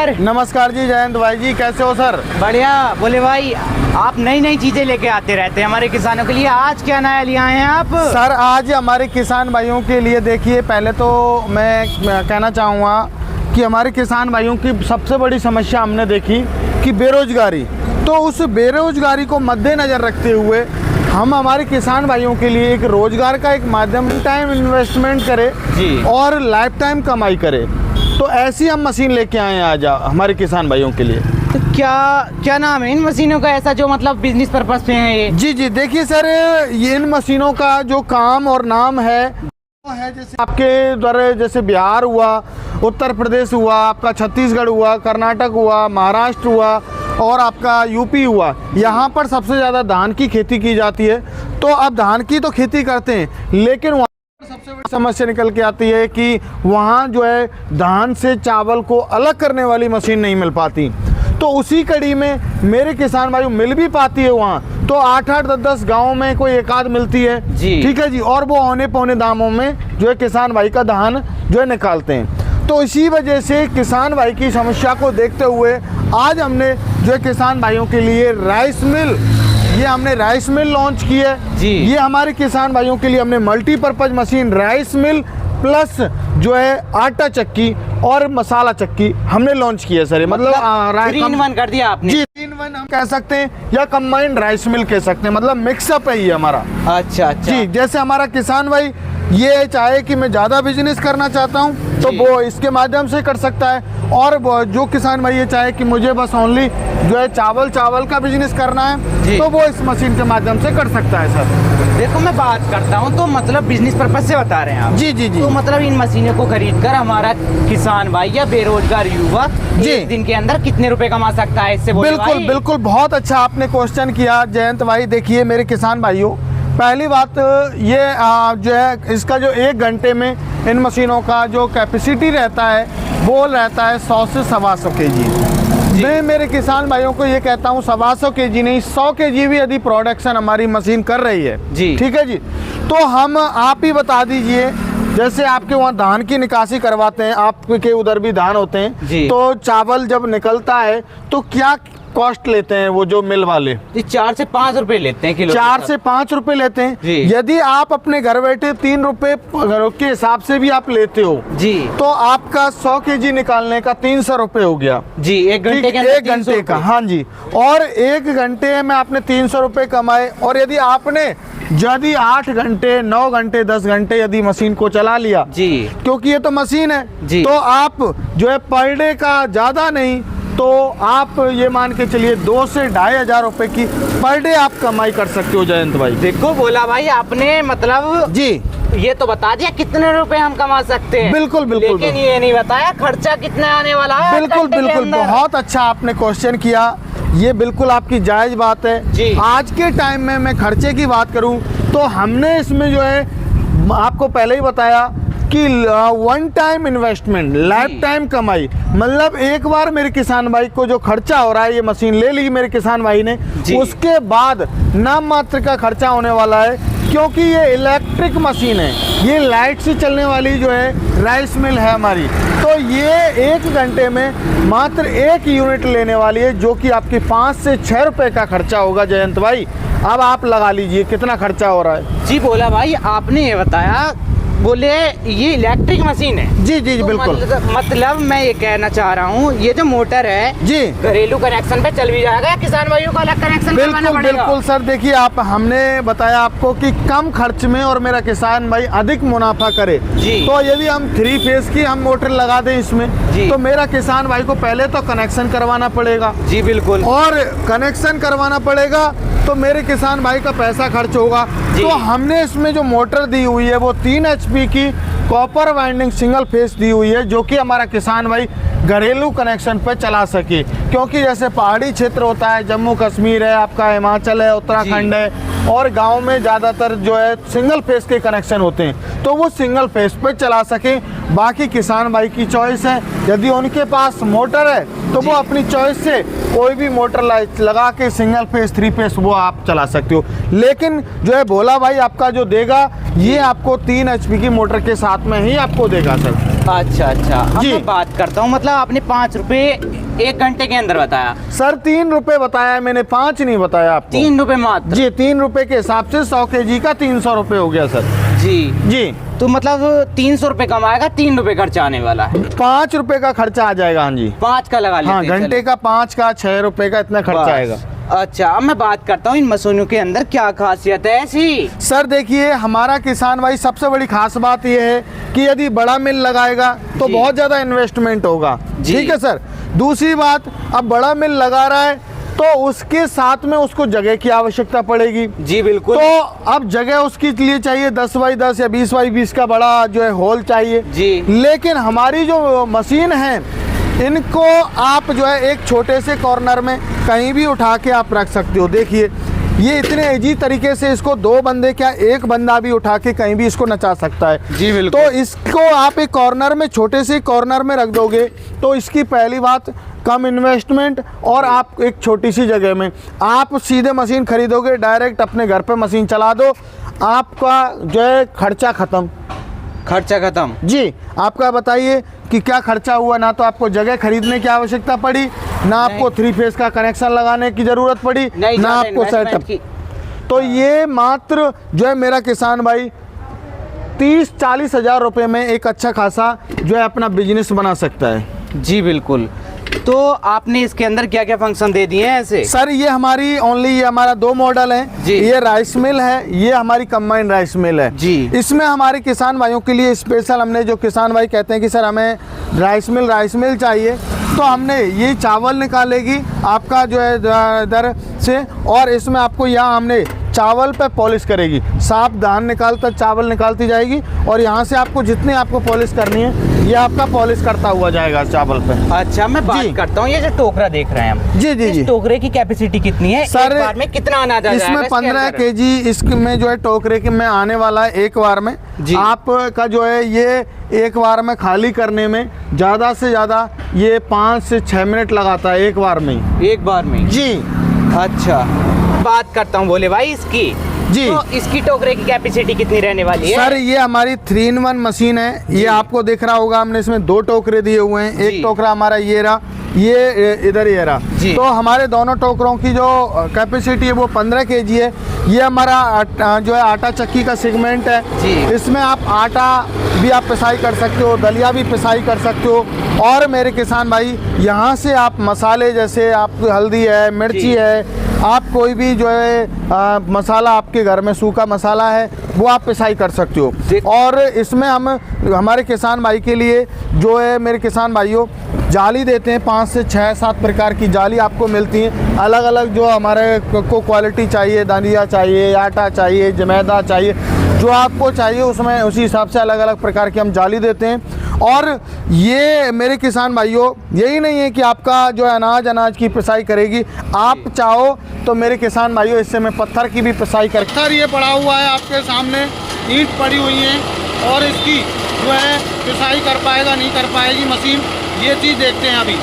नमस्कार। नमस्कार जी, जयंत भाई जी, कैसे हो सर? बढ़िया। बोले भाई, आप नई नई चीजें लेके आते रहते हैं हमारे किसानों के लिए, आज क्या नया लिए आए हैं आप? सर आज हमारे किसान भाइयों के लिए देखिए, पहले तो मैं कहना चाहूँगा कि हमारे किसान भाइयों की सबसे बड़ी समस्या हमने देखी कि बेरोजगारी। तो उस बेरोजगारी को मद्देनज़र रखते हुए हम हमारे किसान भाइयों के लिए एक रोजगार का एक माध्यम, टाइम इन्वेस्टमेंट करे जी। और लाइफ टाइम कमाई करे। तो ऐसी हम मशीन लेके आए हैं आज हमारे किसान भाइयों के लिए। तो क्या नाम है इन मशीनों का, ऐसा जो मतलब बिजनेस पर्पस पे है ये? जी जी, देखिए सर, ये इन मशीनों का जो काम और नाम है जैसे आपके द्वारा, जैसे बिहार हुआ, उत्तर प्रदेश हुआ, आपका छत्तीसगढ़ हुआ, कर्नाटक हुआ, महाराष्ट्र हुआ और आपका यूपी हुआ। यहाँ पर सबसे ज़्यादा धान की खेती की जाती है। तो अब धान की तो खेती करते हैं, लेकिन वहाँ पर सबसे बड़ी समस्या निकल के आती है कि वहाँ जो है धान से चावल को अलग करने वाली मशीन नहीं मिल पाती। तो उसी कड़ी में मेरे किसान भाई मिल भी पाती है वहाँ, तो 8-8, 10-10 गाँव में कोई एक आध मिलती है जी। ठीक है जी, और वो औने पौने दामों में जो है किसान भाई का धान जो है निकालते हैं। तो इसी वजह से किसान भाई की समस्या को देखते हुए आज हमने जो है किसान भाइयों के लिए राइस मिल, ये हमने राइस मिल लॉन्च की है जी। ये हमारे किसान भाइयों के लिए हमने multipurpose machine rice mill plus जो है आटा चक्की और मसाला चक्की हमने लॉन्च किया है सर। मतलब 3-in-1 कर दिया आपने जी। 3-in-1 हम कह सकते हैं या कंबाइंड राइस मिल कह सकते हैं, मतलब मिक्सअप है ये हमारा। अच्छा जी, जैसे हमारा किसान भाई ये चाहे कि मैं ज़्यादा बिजनेस करना चाहता हूँ तो वो इसके माध्यम से कर सकता है, और जो किसान भाई ये चाहे कि मुझे बस ओनली जो है चावल का बिजनेस करना है तो वो इस मशीन के माध्यम से कर सकता है सर। देखो मैं बात करता हूँ तो मतलब बिजनेस पर्पज से बता रहे हैं आप। जी जी जी। तो मतलब इन मशीनों को खरीद कर हमारा किसान भाई या बेरोजगार युवा एक दिन के अंदर कितने रुपए कमा सकता है इससे? बिल्कुल बिल्कुल, बहुत अच्छा आपने क्वेश्चन किया जयंत भाई। देखिए मेरे किसान भाइयों, पहली बात ये जो है इसका जो 1 घंटे में इन मशीनों का जो कैपेसिटी रहता है वो रहता है 100 से 125 kg। मैं मेरे किसान भाइयों को ये कहता हूँ 125 kg नहीं, 100 kg भी यदि प्रोडक्शन हमारी मशीन कर रही है जी, ठीक है जी, तो हम आप ही बता दीजिए, जैसे आपके वहाँ धान की निकासी करवाते हैं, आपके उधर भी धान होते हैं, तो चावल जब निकलता है तो क्या कॉस्ट लेते हैं वो जो मिल वाले? 4 से 5 रुपए लेते हैं किलो। 4 से 5 रुपए लेते हैं। यदि आप अपने घर बैठे 3 रुपए के हिसाब से भी आप लेते हो जी, तो आपका 100 kg निकालने का 300 रुपए हो गया जी, 1 घंटे के अंदर। 1 घंटे का, हाँ जी। और 1 घंटे में आपने 300 रुपए कमाए, और यदि आपने 8 घंटे, 9 घंटे, 10 घंटे यदि मशीन को चला लिया जी, क्योंकि ये तो मशीन है जी, तो आप जो है पर डे का ज्यादा नहीं तो आप ये मान के चलिए 2 से 2,500 रुपए की पर डे आप कमाई कर सकते हो जयंत भाई। देखो बोला भाई आपने, मतलब जी ये तो बता दिया कितने रुपए हम कमा सकते हैं। बिल्कुल बिल्कुल, लेकिन ये नहीं बताया खर्चा कितना आने वाला है। बिल्कुल बिल्कुल, बहुत अच्छा आपने क्वेश्चन किया, ये बिल्कुल आपकी जायज बात है जी। आज के टाइम में मैं खर्चे की बात करूं तो हमने इसमें जो है आपको पहले ही बताया कि 1 टाइम इन्वेस्टमेंट, लाइफ टाइम कमाई, मतलब एक बार मेरे किसान भाई को जो खर्चा हो रहा है, ये मशीन ले ली मेरे किसान भाई ने, उसके बाद नाम मात्र का खर्चा होने वाला है, क्योंकि ये इलेक्ट्रिक मशीन है, ये लाइट से चलने वाली जो है राइस मिल है हमारी। तो ये 1 घंटे में मात्र 1 यूनिट लेने वाली है, जो कि आपकी 5 से 6 रुपए का खर्चा होगा जयंत भाई। अब आप लगा लीजिए कितना खर्चा हो रहा है जी। बोला भाई आपने ये बताया, बोले ये इलेक्ट्रिक मशीन है जी जी, तो बिल्कुल। मतलब मैं ये कहना चाह रहा हूँ, ये जो मोटर है जी घरेलू कनेक्शन पे चल भी जाएगा या किसान भाइयों को अलग कनेक्शन करवाना पड़ेगा? बिल्कुल सर, देखिए आप, हमने बताया आपको कि कम खर्च में और मेरा किसान भाई अधिक मुनाफा करे जी। तो यदि हम 3 फेज की हम मोटर लगा दें इसमें तो मेरा किसान भाई को पहले तो कनेक्शन करवाना पड़ेगा जी, बिल्कुल, और कनेक्शन करवाना पड़ेगा तो मेरे किसान भाई का पैसा खर्च होगा। तो हमने इसमें जो मोटर दी हुई है वो 3 HP की कॉपर वाइंडिंग सिंगल फेस दी हुई है, जो कि हमारा किसान भाई घरेलू कनेक्शन पे चला सके, क्योंकि जैसे पहाड़ी क्षेत्र होता है, जम्मू कश्मीर है, आपका हिमाचल है, उत्तराखंड है, और गांव में ज़्यादातर जो है सिंगल फेस के कनेक्शन होते हैं, तो वो सिंगल फेस पे चला सके। बाकी किसान भाई की चॉइस है, यदि उनके पास मोटर है तो वो अपनी चॉइस से कोई भी मोटर लगा के सिंगल फेस, 3 फेस वो आप चला सकते हो। लेकिन जो है भोला भाई आपका जो देगा, ये आपको 3 HP की मोटर के साथ में ही आपको देगा सर। अच्छा अच्छा, अब जी। मैं बात करता हूँ, मतलब आपने 5 रुपए 1 घंटे के अंदर बताया। सर 3 रुपए बताया मैंने, 5 नहीं बताया आपको। 3 रुपए मात्र? जी, 3 रुपए के हिसाब से 100 kg का 300 रुपए हो गया सर। जी जी, तो मतलब 300 रुपए कमाएगा, 3 रुपए खर्चा आने वाला है। 5 रुपए का खर्चा आ जाएगा। हाँ जी, 5 का लगा लेते हाँ, हैं, घंटे का 5 का 6 रुपए का इतना खर्चा बस। आएगा। अच्छा, अब मैं बात करता हूँ इन मशीनों के अंदर क्या खासियत है ऐसी? सर देखिए, हमारा किसान भाई सबसे बड़ी खास बात यह है कि यदि बड़ा मिल लगाएगा तो जी। बहुत ज़्यादा इन्वेस्टमेंट होगा। जी। ठीक है सर। दूसरी बात, अब बड़ा मिल लगा रहा है तो उसके साथ में उसको जगह की आवश्यकता पड़ेगी। जी बिल्कुल। तो अब जगह उसके लिए चाहिए 10 बाई 10 या 20 बाई 20 का बड़ा जो है हॉल चाहिए। जी। लेकिन हमारी जो मशीन है, इनको आप जो है एक छोटे से कॉर्नर में कहीं भी उठा के आप रख सकते हो। देखिए, ये इतने इजी तरीके से इसको 2 बंदे क्या 1 बंदा भी उठा के कहीं भी इसको नचा सकता है। जी बिल्कुल। तो इसको आप एक कॉर्नर में, छोटे से कॉर्नर में रख दोगे तो इसकी पहली बात कम इन्वेस्टमेंट, और आप एक छोटी सी जगह में आप सीधे मशीन खरीदोगे, डायरेक्ट अपने घर पे मशीन चला दो, आपका जो है खर्चा ख़त्म। खर्चा खत्म। जी, आपका बताइए कि क्या खर्चा हुआ? ना तो आपको जगह खरीदने की आवश्यकता पड़ी, ना आपको 3 फेज का कनेक्शन लगाने की ज़रूरत पड़ी, नहीं, ना ज़्यादा आपको investment सेटअप। की। तो ये मात्र जो है मेरा किसान भाई 30-40 हज़ार रुपये में एक अच्छा खासा जो है अपना बिजनेस बना सकता है। जी बिल्कुल। तो आपने इसके अंदर क्या क्या फंक्शन दे दिए हैं ऐसे? सर ये हमारी ओनली, ये हमारा 2 मॉडल है। जी। ये राइस मिल है, ये हमारी कंबाइंड राइस मिल है। जी। इसमें हमारे किसान भाइयों के लिए स्पेशल, हमने जो किसान भाई कहते हैं कि सर हमें राइस मिल चाहिए, तो हमने ये चावल निकालेगी आपका जो है इधर से, और इसमें आपको यहाँ हमने चावल पे पॉलिश करेगी, साफ धान निकालता चावल निकालती जाएगी, और यहाँ से आपको जितनी आपको पॉलिश करनी है ये आपका पॉलिश करता हुआ जाएगा चावल पे। अच्छा, मैं जी। बात करता हूँ, ये जो टोकरा देख रहे हैं हम, जी जी जी। इस टोकरे की कैपेसिटी कितनी है? सर, एक बार में कितना अनाज आ जाएगा इसमें इसके 15 अंदर? केजी इसमें जो है टोकरे के में आने वाला है एक बार में। जी। आपका जो है ये एक बार में खाली करने में ज़्यादा से ज़्यादा ये 5 से 6 मिनट लगाता है एक बार में ही। एक बार में? जी अच्छा, बात करता हूँ भोले भाई इसकी। जी। तो इसकी टोकरे की कैपेसिटी कितनी रहने वाली है? सर ये हमारी 3-in-1 मशीन है। ये आपको दिख रहा होगा, हमने इसमें 2 टोकरे दिए हुए हैं। जी। एक टोकरा हमारा ये रहा, ये इधर ये रहा। जी। तो हमारे दोनों टोकरों की जो कैपेसिटी है वो 15 केजी है। ये हमारा जो है आटा चक्की का सेगमेंट है। जी। इसमें आप आटा भी आप पिसाई कर सकते हो, दलिया भी पिसाई कर सकते हो, और मेरे किसान भाई यहाँ से आप मसाले, जैसे आप हल्दी है, मिर्ची जी। है, आप कोई भी जो है मसाला आपके घर में सूखा मसाला है वो आप पिसाई कर सकते हो। और इसमें हम हमारे किसान भाई के लिए जो है मेरे किसान भाइयों जाली देते हैं, 5 से 6-7 प्रकार की जाली आपको मिलती हैं, अलग अलग जो हमारे को क्वालिटी चाहिए, दलिया चाहिए, आटा चाहिए, मैदा चाहिए, जो आपको चाहिए उसमें उसी हिसाब से अलग अलग प्रकार की हम जाली देते हैं। और ये मेरे किसान भाइयों यही नहीं है कि आपका जो है अनाज की पिसाई करेगी, आप चाहो तो मेरे किसान भाइयों इससे मैं पत्थर की भी पिसाई कर। पत्थर ये पड़ा हुआ है आपके सामने, ईंट पड़ी हुई है, और इसकी जो है पिसाई कर पाएगा नहीं कर पाएगी मशीन, ये चीज़ देखते हैं अभी।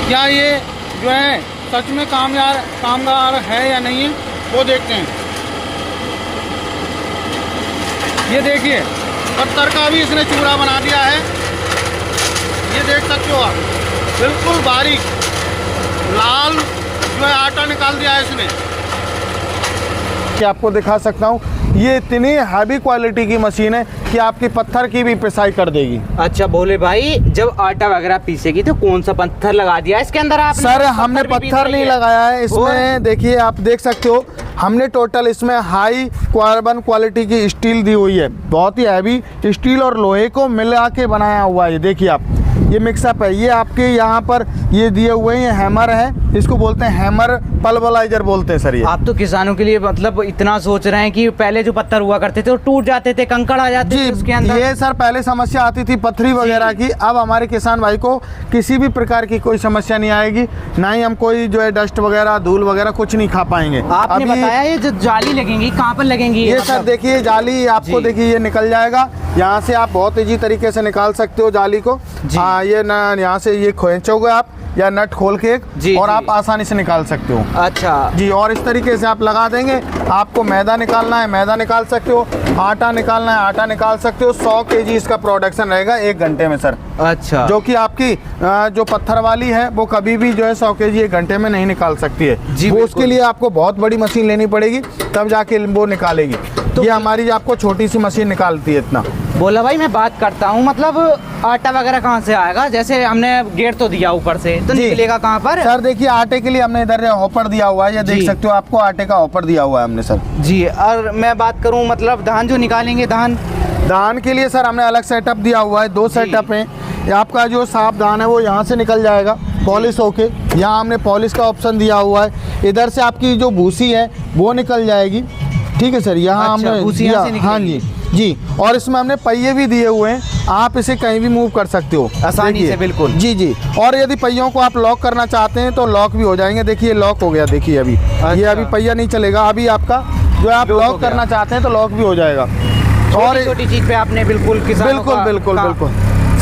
क्या ये जो है सच में कामगार है या नहीं है वो देखते हैं। ये देखिए, पत्थर का भी इसने चूड़ा बना दिया है, ये देख सकते हो आप, बिल्कुल बारीक लाल जो है आटा निकाल दिया है इसने। कि आपको दिखा सकता हूँ, ये इतनी हैवी क्वालिटी की मशीन है कि आपकी पत्थर की भी पिसाई कर देगी। अच्छा भोले भाई, जब आटा वगैरह पीसेगी तो कौन सा पत्थर लगा दिया इसके अंदर आपने? सर हमने पत्थर नहीं लगाया है इसमें, देखिए आप देख सकते हो, हमने टोटल इसमें हाई कार्बन क्वालिटी की स्टील दी हुई है, बहुत ही हैवी स्टील और लोहे को मिला के बनाया हुआ है। देखिए आप, ये मिक्सअप है, ये आपके यहाँ पर ये दिए हुए हैं, ये हैमर है, इसको बोलते हैं हैमर पल्वराइजर बोलते हैं सर। ये आप तो किसानों के लिए मतलब इतना सोच रहे हैं कि पहले जो पत्थर हुआ करते थे वो टूट जाते थे, कंकड़ आ जाते थे उसके अंदर। ये सर पहले समस्या आती थी पथरी वगैरह की, अब हमारे किसान भाई को किसी भी प्रकार की कोई समस्या नहीं आएगी, ना ही हम कोई जो है डस्ट वगैरह धूल वगैरह कुछ नहीं खा पाएंगे। आपने बताया ये जो जाली लगेंगी कहाँ पर लगेंगी? ये सर देखिए जाली आपको देखिए ये निकल जाएगा, यहाँ से आप बहुत ईजी तरीके से निकाल सकते हो जाली को। ये ना यहाँ से ये खींचोगे आप या नट खोल के जी, और जी। आप आसानी से निकाल सकते हो। अच्छा जी, और इस तरीके से आप लगा देंगे। आपको मैदा निकालना है मैदा निकाल सकते हो, आटा निकालना है आटा निकाल सकते हो। 100 केजी इसका प्रोडक्शन रहेगा 1 घंटे में सर। अच्छा, जो कि आपकी जो पत्थर वाली है वो कभी भी जो है 100 केजी 1 घंटे में नहीं निकाल सकती है जी, वो बिल्कुल। उसके लिए आपको बहुत बड़ी मशीन लेनी पड़ेगी, तब जाके वो निकालेगी। तो ये हमारी आपको छोटी सी मशीन निकालती है इतना। बोला भाई मैं बात करता हूँ, मतलब आटा वगैरह कहाँ से आएगा? जैसे हमने गेट तो दिया ऊपर से, तो जी। निकलेगा कहाँ पर? सर देखिए, आटे के लिए हमने इधर हॉपर दिया हुआ है, ये देख जी। सकते हो, आपको आटे का हॉपर दिया हुआ है हमने सर। जी। और मैं बात करूँ मतलब धान जो निकालेंगे, धान के लिए सर हमने अलग सेटअप दिया हुआ है, 2 सेटअप हैं। ये आपका जो साफ धान है वो यहाँ से निकल जाएगा पॉलिश होके, यहाँ हमने पॉलिश का ऑप्शन दिया हुआ है। इधर से आपकी जो भूसी है वो निकल जाएगी, ठीक है सर। यहाँ अच्छा, हमने भूसी यहाँ से हाँ जी जी, और इसमें हमने पहिए भी दिए हुए हैं, आप इसे कहीं भी मूव कर सकते हो आसानी देखिए। से, बिल्कुल। जी जी, और यदि पहियों को आप लॉक करना चाहते हैं तो लॉक भी हो जाएंगे। देखिए लॉक हो गया, देखिए अभी ये अभी पहिया नहीं चलेगा, अभी आपका जो आप लॉक करना चाहते हैं तो लॉक भी हो जाएगा। और छोटी चीज पे आपने बिल्कुल बिल्कुल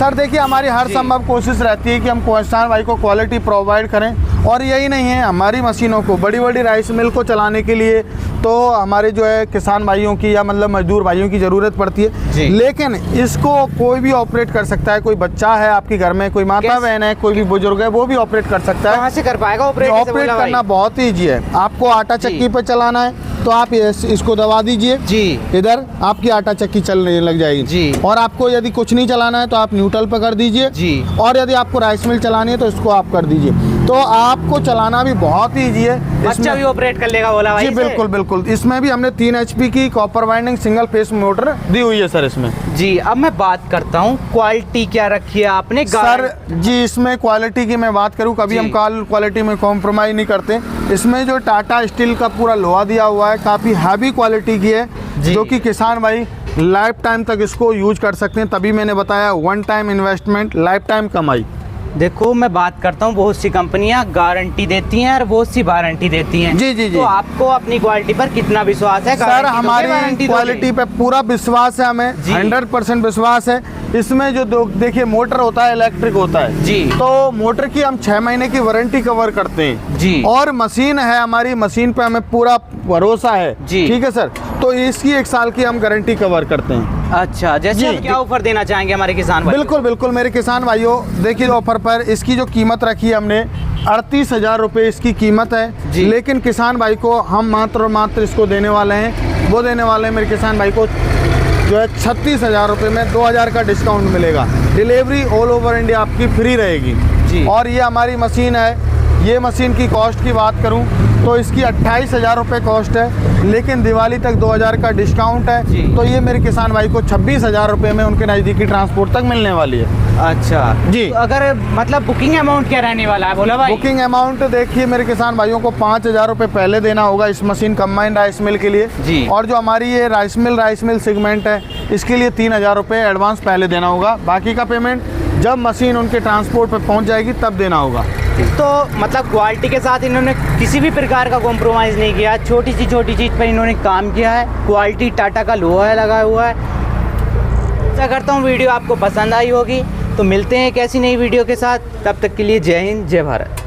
सर देखिए, हमारी हर संभव कोशिश रहती है कि हम किसान भाई को क्वालिटी प्रोवाइड करें। और यही नहीं है, हमारी मशीनों को बड़ी बड़ी राइस मिल को चलाने के लिए तो हमारे जो है किसान भाइयों की या मतलब मजदूर भाइयों की ज़रूरत पड़ती है, लेकिन इसको कोई भी ऑपरेट कर सकता है। कोई बच्चा है आपके घर में, कोई माता बहन है, कोई भी बुजुर्ग है, वो भी ऑपरेट कर सकता है। कहाँ से कर पाएगा ऑपरेट? ऑपरेट करना बहुत ही ईजी है। आपको आटा चक्की पर चलाना है तो आप इसको दबा दीजिए जी, इधर आपकी आटा चक्की चलने लग जाएगी जी। और आपको यदि कुछ नहीं चलाना है तो आप न्यूट्रल पर कर दीजिए जी। और यदि आपको राइस मिल चलानी है तो इसको आप कर दीजिए। तो आपको चलाना भी बहुत ही ईजी है। बच्चा भी ऑपरेट कर लेगा बोला भाई? जी बिल्कुल। इसमें भी हमने 3 HP की copper winding single phase motor दी हुई है सर इसमें। जी। अब मैं बात करता हूँ, क्वालिटी क्या रखी है आपने? सर जी, इसमें क्वालिटी की मैं बात करूँ, कभी हम क्वालिटी में कॉम्प्रोमाइज नहीं करते। इसमें जो टाटा स्टील का पूरा लोहा दिया हुआ है, काफ़ी हैवी क्वालिटी की है, जो कि किसान भाई लाइफ टाइम तक इसको यूज कर सकते हैं। तभी मैंने बताया 1 टाइम इन्वेस्टमेंट, लाइफ टाइम कमाई। देखो मैं बात करता हूँ, बहुत सी कंपनियां गारंटी देती हैं और बहुत सी वारंटी देती हैं। जी। तो आपको अपनी क्वालिटी पर कितना विश्वास है? सर हमारी क्वालिटी पे पूरा विश्वास है, हमें 100% विश्वास है। इसमें जो देखिए मोटर होता है, इलेक्ट्रिक होता है जी, तो मोटर की हम 6 महीने की वारंटी कवर करते हैं जी। और मशीन है हमारी, मशीन पे हमें पूरा भरोसा है जी, ठीक है सर। तो इसकी 1 साल की हम गारंटी कवर करते हैं। अच्छा, जैसे आप क्या ऑफर देना चाहेंगे हमारे किसान भाई? बिल्कुल मेरे किसान भाइयों, देखिए ऑफर पर इसकी जो कीमत रखी है हमने 38,000 रुपये इसकी कीमत है, लेकिन किसान भाई को हम मात्र इसको देने वाले हैं, वो देने वाले हैं मेरे किसान भाई को जो है 36,000 रुपये में 2,000 का डिस्काउंट मिलेगा। डिलीवरी ऑल ओवर इंडिया आपकी फ्री रहेगी जी। और ये हमारी मशीन है, ये मशीन की कॉस्ट की बात करूं तो इसकी 28,000 रुपये कॉस्ट है, लेकिन दिवाली तक 2,000 का डिस्काउंट है, तो ये मेरे किसान भाई को 26,000 रुपये में उनके नज़दीकी ट्रांसपोर्ट तक मिलने वाली है। अच्छा जी। तो अगर मतलब बुकिंग अमाउंट क्या रहने वाला है बोला भाई? बुकिंग अमाउंट देखिए, मेरे किसान भाइयों को 5,000 रुपये पहले देना होगा इस मशीन कंबाइंड राइस मिल के लिए जी। और जो हमारी ये राइस मिल सेगमेंट है, इसके लिए 3,000 रुपये एडवांस पहले देना होगा। बाकी का पेमेंट जब मशीन उनके ट्रांसपोर्ट पर पहुँच जाएगी तब देना होगा। तो मतलब क्वालिटी के साथ इन्होंने किसी भी प्रकार का कॉम्प्रोमाइज़ नहीं किया, छोटी चीज़ पर इन्होंने काम किया है। क्वालिटी टाटा का लोहा है लगा हुआ है। आशा करता हूँ वीडियो आपको पसंद आई होगी। तो मिलते हैं एक ऐसी नई वीडियो के साथ, तब तक के लिए जय हिंद जय भारत।